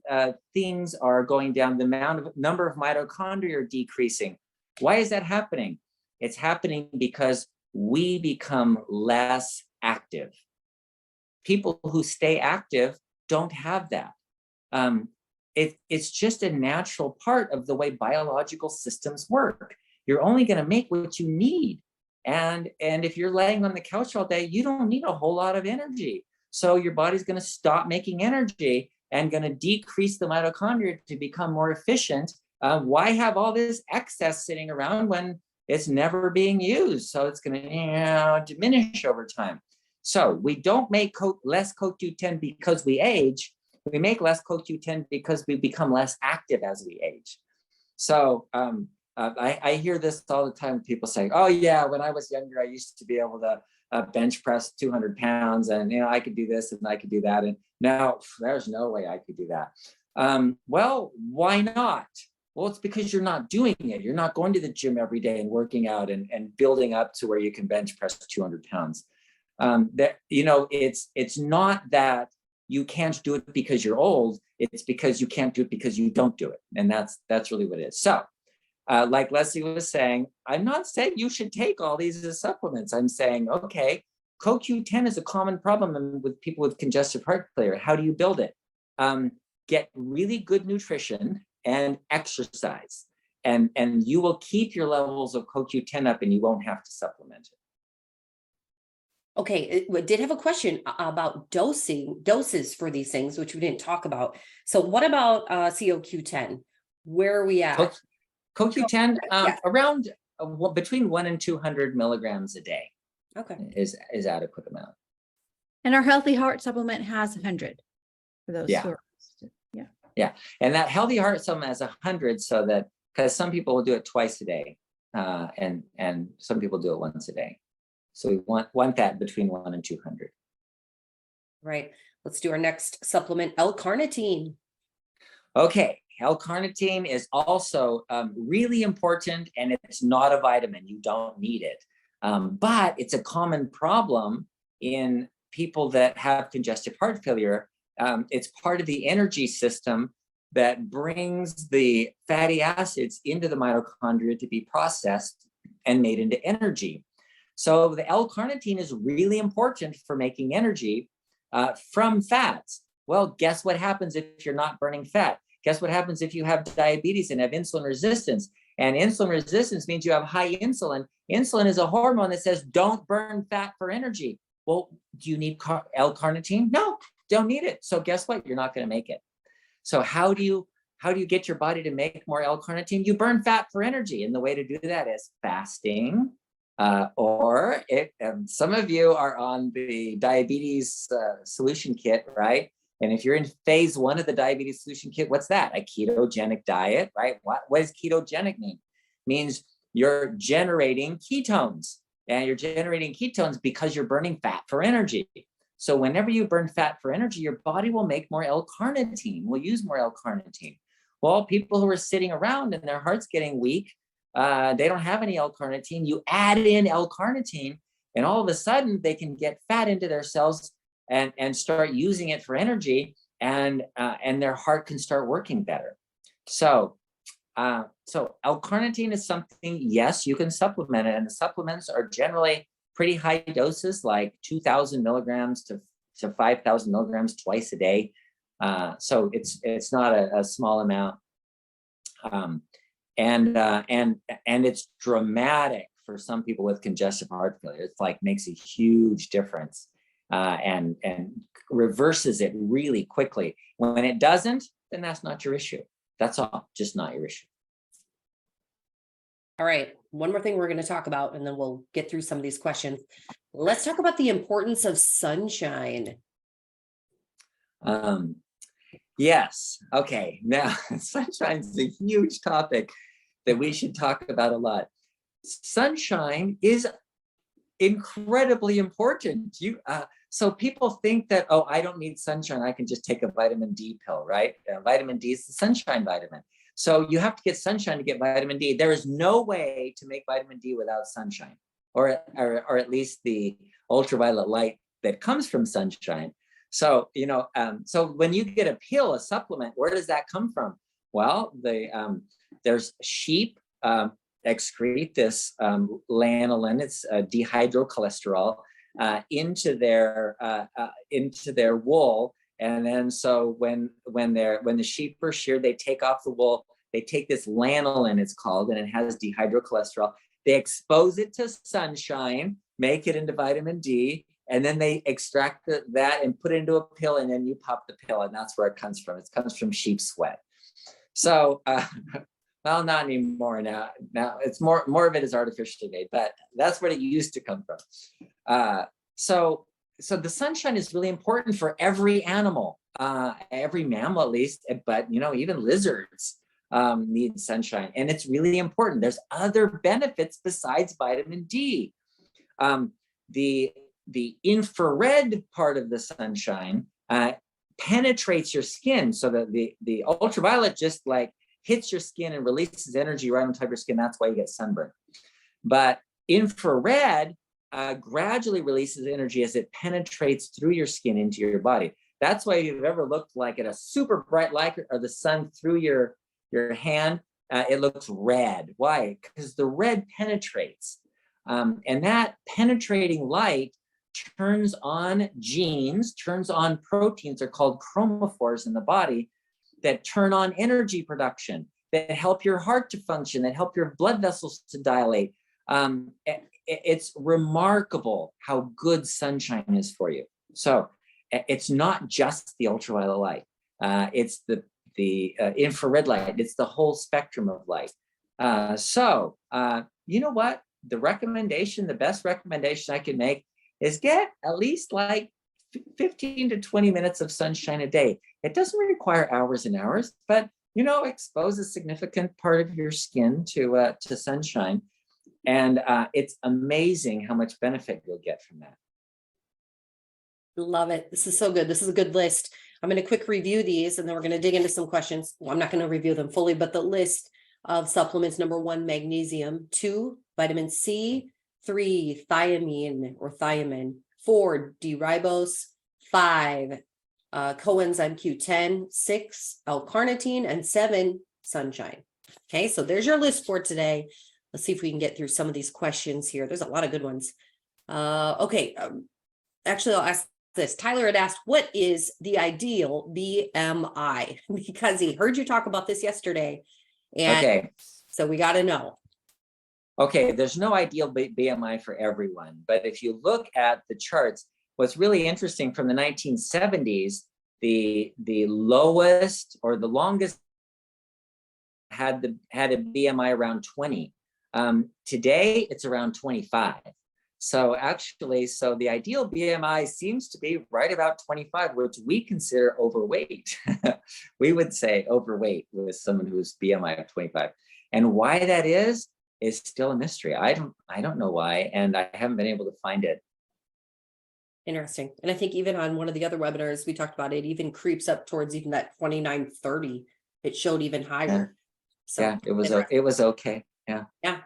things are going down. The number of mitochondria are decreasing. Why is that happening? It's happening because we become less active. People who stay active don't have that. It's just a natural part of the way biological systems work. You're only going to make what you need. And if you're laying on the couch all day, you don't need a whole lot of energy. So your body's going to stop making energy and going to decrease the mitochondria to become more efficient. Why have all this excess sitting around when it's never being used? So it's going to diminish over time. So we don't make less CoQ10 because we age. We make less CoQ10 because we become less active as we age. So I hear this all the time. People say, "Oh yeah, when I was younger, I used to be able to bench press 200 pounds, and I could do this and I could do that." And now there's no way I could do that. Well, why not? Well, it's because you're not doing it. You're not going to the gym every day and working out and building up to where you can bench press 200 pounds. It's not that you can't do it because you're old. It's because you can't do it because you don't do it. And that's really what it is. So like Leslie was saying, I'm not saying you should take all these as supplements. I'm saying, okay, CoQ10 is a common problem with people with congestive heart failure. How do you build it? Get really good nutrition and exercise. And you will keep your levels of CoQ10 up and you won't have to supplement it. Okay, we did have a question about doses for these things, which we didn't talk about. So what about CoQ10? Where are we at? CoQ10 around between 1 and 200 milligrams a day. Okay, is adequate amount. And our Healthy Heart supplement has 100 for those who are. Yeah, and that Healthy Heart supplement has 100, so that because some people will do it twice a day, and some people do it once a day. So we want that between 1 and 200. right. Let's do our next supplement, L-carnitine. Okay, L-carnitine is also really important, and it's not a vitamin. You don't need it, but it's a common problem in people that have congestive heart failure. It's part of the energy system that brings the fatty acids into the mitochondria to be processed and made into energy. So the L-carnitine is really important for making energy from fats. Well, guess what happens if you're not burning fat? Guess what happens if you have diabetes and have insulin resistance? And insulin resistance means you have high insulin. Insulin is a hormone that says don't burn fat for energy. Well, do you need L-carnitine? No, don't need it. So guess what? You're not going to make it. So how do you get your body to make more L-carnitine? You burn fat for energy. And the way to do that is fasting. Some of you are on the diabetes solution kit, right? And if you're in phase 1 of the diabetes solution kit, what's that? A ketogenic diet, right? What does ketogenic mean? It means you're generating ketones, and you're generating ketones because you're burning fat for energy. So whenever you burn fat for energy, your body will make more L-carnitine, will use more L-carnitine. Well, people who are sitting around and their heart's getting weak, they don't have any L-carnitine. You add in L-carnitine, and all of a sudden they can get fat into their cells and start using it for energy, and their heart can start working better. So L-carnitine is something, yes, you can supplement it, and the supplements are generally pretty high doses, like 2,000 milligrams to 5,000 milligrams twice a day. So it's not a small amount. And it's dramatic for some people with congestive heart failure. It's like makes a huge difference, and reverses it really quickly. When it doesn't, then that's not your issue. That's all, just not your issue. All right, one more thing we're going to talk about, and then we'll get through some of these questions. Let's talk about the importance of sunshine. Yes. Okay. Now, sunshine is a huge topic that we should talk about a lot. Sunshine is incredibly important. So people think that, oh, I don't need sunshine, I can just take a vitamin D pill, right? Vitamin D is the sunshine vitamin. So you have to get sunshine to get vitamin D. There is no way to make vitamin D without sunshine, or at least the ultraviolet light that comes from sunshine. So, so when you get a pill, a supplement, where does that come from? Well, there's sheep excrete this lanolin, it's dehydrocholesterol, into their wool. And then so when the sheep are sheared, they take off the wool, they take this lanolin, it's called, and it has dehydrocholesterol, They expose it to sunshine, make it into vitamin D, and then they extract that and put it into a pill, and then you pop the pill, and that's where it comes from. It comes from sheep sweat. So, well, not anymore now. Now it's more of it is artificially made, but that's what it used to come from. So the sunshine is really important for every animal, every mammal at least, but even lizards need sunshine, and it's really important. There's other benefits besides vitamin D. The infrared part of the sunshine penetrates your skin, so that the ultraviolet just like hits your skin and releases energy right on top of your skin. That's why you get sunburn. But infrared gradually releases energy as it penetrates through your skin into your body. That's why if you've ever looked like at a super bright light or the sun through your hand, it looks red. Why? Because the red penetrates. And that penetrating light turns on genes, turns on proteins. They're called chromophores in the body that turn on energy production, that help your heart to function, that help your blood vessels to dilate. It's remarkable how good sunshine is for you. So it's not just the ultraviolet light. It's the infrared light. It's the whole spectrum of light. So you know what? The best recommendation I can make is get at least like 15 to 20 minutes of sunshine a day. It doesn't require hours and hours, but expose a significant part of your skin to sunshine. And it's amazing how much benefit you'll get from that. Love it. This is so good. This is a good list. I'm going to quick review these, and then we're going to dig into some questions. Well, I'm not going to review them fully, but the list of supplements: number 1, magnesium; 2, vitamin C; 3, thiamine or thiamine; 4, D-ribose; 5, coenzyme Q10; 6, L-carnitine; and 7, sunshine. Okay, so there's your list for today. Let's see if we can get through some of these questions here. There's a lot of good ones. Okay, actually, I'll ask this. Tyler had asked, what is the ideal BMI? Because he heard you talk about this yesterday. And okay, so we got to know. Okay, there's no ideal BMI for everyone, but if you look at the charts, what's really interesting from the 1970s, the lowest or the longest had a BMI around 20. Today it's around 25. So actually, the ideal BMI seems to be right about 25, which we consider overweight. We would say overweight with someone who's BMI of 25. And why that is still a mystery. I don't know why, and I haven't been able to find it. Interesting. And I think even on one of the other webinars we talked about, it even creeps up towards even that 29, 30. It showed even higher. So yeah, it was okay. Yeah. Yeah.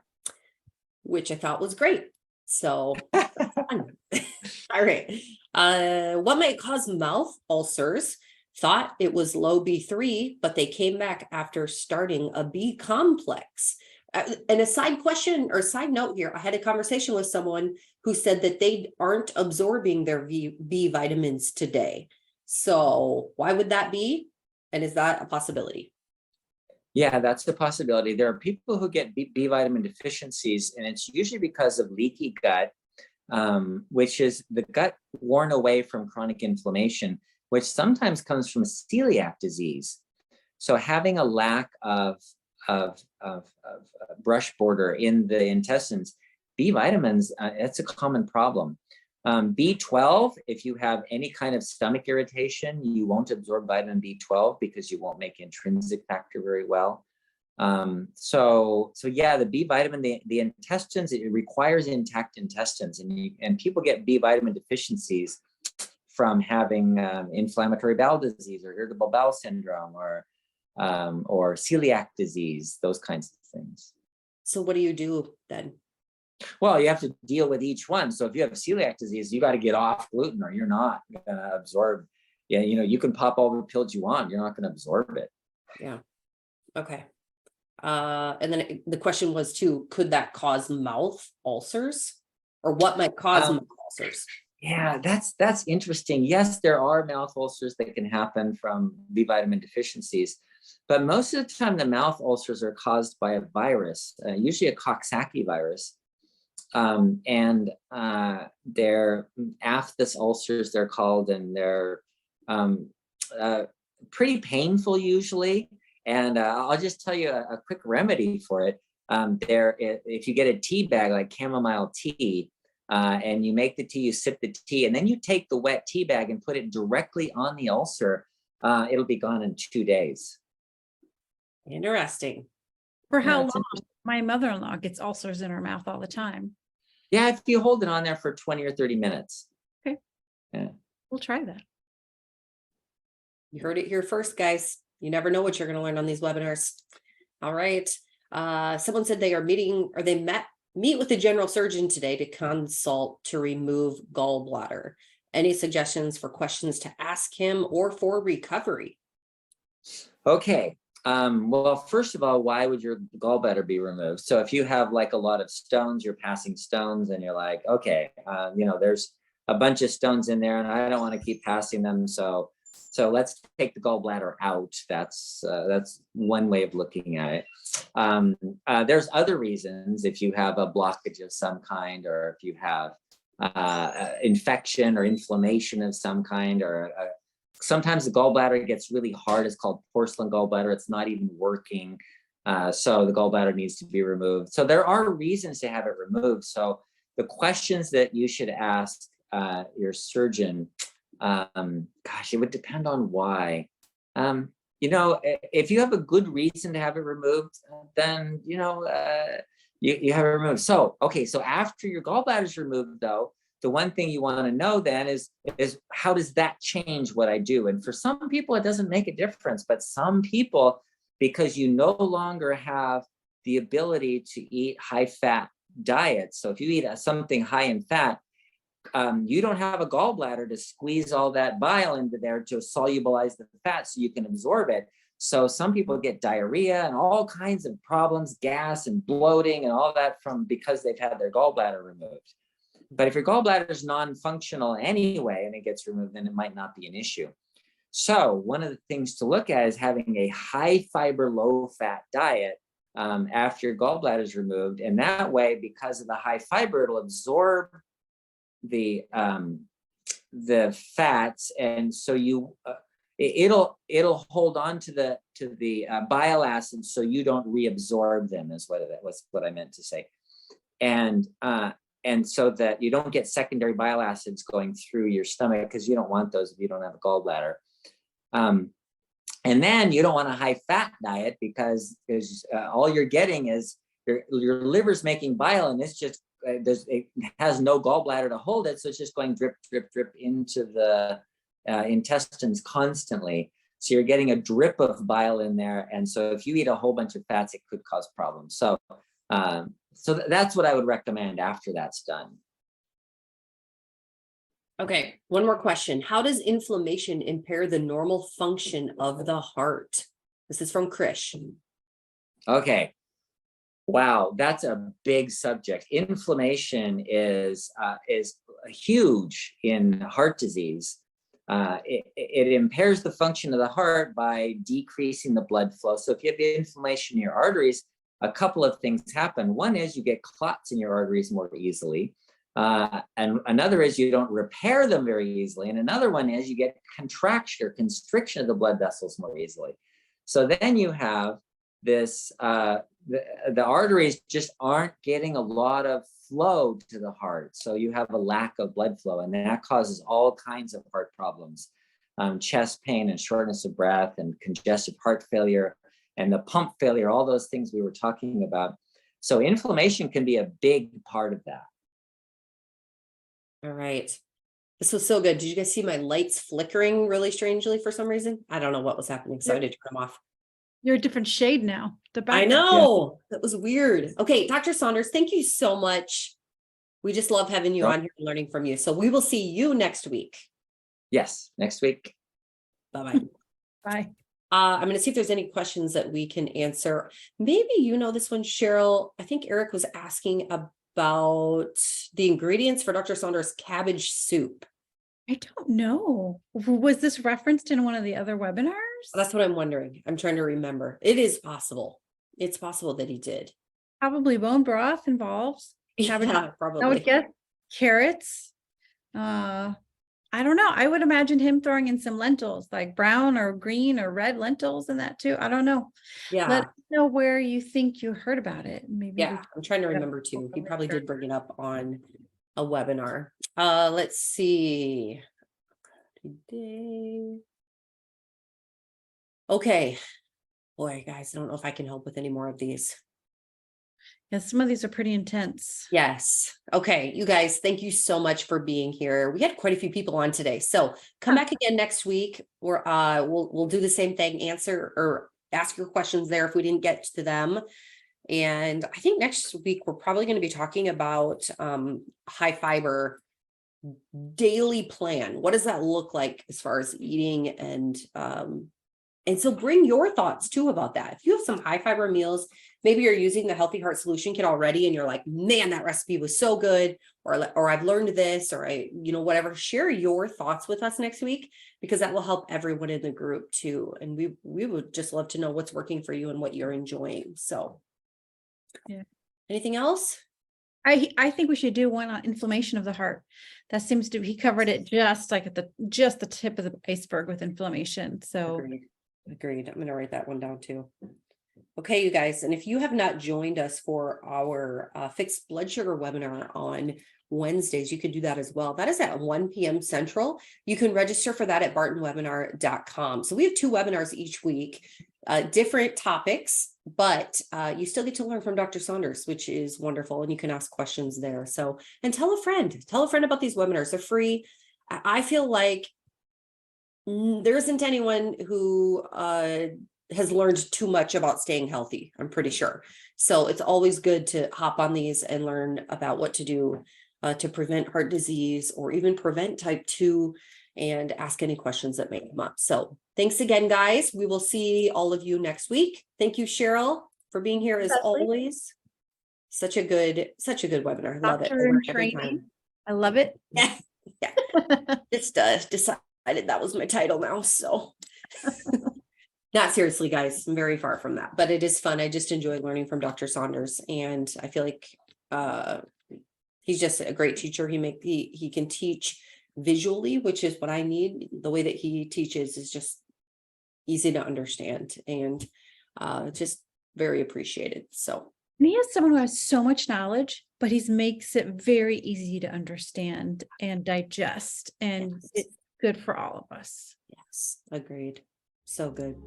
Which I thought was great. So all right. What might cause mouth ulcers? Thought it was low B3, but they came back after starting a B complex. And a side question or side note here, I had a conversation with someone who said that they aren't absorbing their B vitamins today. So why would that be? And is that a possibility? Yeah, that's the possibility. There are people who get B vitamin deficiencies, and it's usually because of leaky gut, which is the gut worn away from chronic inflammation, which sometimes comes from celiac disease. So having a lack of brush border in the intestines, B vitamins, it's a common problem. B12, if you have any kind of stomach irritation, you won't absorb vitamin B12 because you won't make intrinsic factor very well. So yeah, the B vitamin, the intestines, it requires intact intestines, and people get B vitamin deficiencies from having inflammatory bowel disease or irritable bowel syndrome or celiac disease, those kinds of things. So what do you do then? Well, you have to deal with each one. So if you have celiac disease, you got to get off gluten or you're not going to absorb. Yeah, you can pop all the pills you want. You're not going to absorb it. Yeah. Okay. And then the question was too, could that cause mouth ulcers, or what might cause mouth ulcers? Yeah, that's interesting. Yes, there are mouth ulcers that can happen from B vitamin deficiencies. But most of the time, the mouth ulcers are caused by a virus, usually a Coxsackie virus. They're aphthous ulcers, they're called, and they're pretty painful usually. And I'll just tell you a quick remedy for it. If you get a tea bag like chamomile tea, and you make the tea, you sip the tea, and then you take the wet tea bag and put it directly on the ulcer, it'll be gone in 2 days. Interesting. For how long? My mother-in-law gets ulcers in her mouth all the time. Yeah, if you hold it on there for 20 or 30 minutes. Okay. Yeah. We'll try that. You heard it here first, guys. You never know what you're going to learn on these webinars. All right. Someone said they meet with the general surgeon today to consult to remove gallbladder. Any suggestions for questions to ask him or for recovery? Okay. Well, first of all, why would your gallbladder be removed? So if you have like a lot of stones, you're passing stones and you're like, okay, there's a bunch of stones in there and I don't want to keep passing them. So let's take the gallbladder out. That's one way of looking at it. There's other reasons. If you have a blockage of some kind, or if you have infection or inflammation of some kind, or sometimes the gallbladder gets really hard. It's called porcelain gallbladder. It's not even working. So the gallbladder needs to be removed. So there are reasons to have it removed. So the questions that you should ask your surgeon, gosh, it would depend on why. If you have a good reason to have it removed, then, you have it removed. So, okay, so after your gallbladder is removed, though, the one thing you want to know then is how does that change what I do? And for some people, it doesn't make a difference, but some people, because you no longer have the ability to eat high-fat diets. So if you eat something high in fat, you don't have a gallbladder to squeeze all that bile into there to solubilize the fat so you can absorb it. So some people get diarrhea and all kinds of problems, gas and bloating and all that because they've had their gallbladder removed. But if your gallbladder is non-functional anyway and it gets removed, then it might not be an issue. So one of the things to look at is having a high fiber, low fat diet after your gallbladder is removed. And that way, because of the high fiber, it'll absorb the fats, and so it'll hold on to the bile acids, so you don't reabsorb them. Is what I meant to say, and so that you don't get secondary bile acids going through your stomach, because you don't want those if you don't have a gallbladder. And then you don't want a high fat diet because all you're getting is your liver's making bile, and it's just it has no gallbladder to hold it, so it's just going drip, drip, drip into the intestines constantly. So you're getting a drip of bile in there, and so if you eat a whole bunch of fats, it could cause problems. So, that's what I would recommend after that's done. Okay, one more question. How does inflammation impair the normal function of the heart? This is from Krish. Okay. Wow, that's a big subject. Inflammation is huge in heart disease. It impairs the function of the heart by decreasing the blood flow. So if you have inflammation in your arteries, a couple of things happen. One is you get clots in your arteries more easily. And another is you don't repair them very easily. And another one is you get contraction or constriction of the blood vessels more easily. So then you have this, the arteries just aren't getting a lot of flow to the heart. So you have a lack of blood flow, and that causes all kinds of heart problems, chest pain and shortness of breath and congestive heart failure and the pump failure, all those things we were talking about. So inflammation can be a big part of that. All right. This was so good. Did you guys see my lights flickering really strangely for some reason? I don't know what was happening, so I had to turn them off. You're a different shade now. I know. Yeah. That was weird. Okay, Dr. Saunders, thank you so much. We just love having you on here and learning from you. So we will see you next week. Yes, next week. Bye-bye. Bye. I'm going to see if there's any questions that we can answer. Maybe you know this one, Cheryl. I think Eric was asking about the ingredients for Dr. Saunders' cabbage soup. I don't know. Was this referenced in one of the other webinars? Saunders? That's what I'm wondering. I'm trying to remember. It is possible. It's possible that he did. Probably bone broth involved. Yeah, I would probably. guess carrots. I don't know. I would imagine him throwing in some lentils, like brown or green or red lentils in that too. I don't know. Yeah. Let us know where you think you heard about it. Maybe we Yeah, I'm trying to can- remember too. He probably did bring it up on a webinar. Let's see. Today. Okay. Boy, guys, I don't know if I can help with any more of these. Yeah, some of these are pretty intense. Yes. Okay, you guys, thank you so much for being here. We had quite a few people on today. So come back again next week, or we'll do the same thing, answer or ask your questions there if we didn't get to them. And I think next week we're probably going to be talking about high fiber daily plan. What does that look like as far as eating? And so bring your thoughts too about that. If you have some high fiber meals, maybe you're using the Healthy Heart Solution Kit already and you're like, man, that recipe was so good, or I've learned this, or whatever, share your thoughts with us next week, because that will help everyone in the group too. And we would just love to know what's working for you and what you're enjoying. So yeah. Anything else? I think we should do one on inflammation of the heart. That seems to, he covered it just like at just the tip of the iceberg with inflammation. So Agreed. I'm going to write that one down too. Okay, you guys. And if you have not joined us for our fixed blood sugar webinar on Wednesdays, you can do that as well. That is at 1 p.m. Central. You can register for that at bartonwebinar.com. So we have 2 webinars each week, different topics, but you still get to learn from Dr. Saunders, which is wonderful. And you can ask questions there. So, and tell a friend about these webinars. They're free. I feel like there isn't anyone who has learned too much about staying healthy, I'm pretty sure. So it's always good to hop on these and learn about what to do to prevent heart disease or even prevent type 2, and ask any questions that may come up. So thanks again, guys. We will see all of you next week. Thank you, Cheryl, for being here as always. Such a good webinar. Love it. doctor in training. I love it. Yeah. Just decided that was my title now. So not seriously, guys, I'm very far from that, but it is fun. I just enjoy learning from Dr. Saunders, and I feel like he's just a great teacher. He can teach visually, which is what I need. The way that he teaches is just easy to understand and just very appreciated. So, and he is someone who has so much knowledge, but he makes it very easy to understand and digest, and it's good for all of us. Yes, agreed. So good.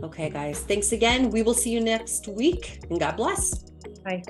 Okay, guys, thanks again. We will see you next week, and God bless. Bye.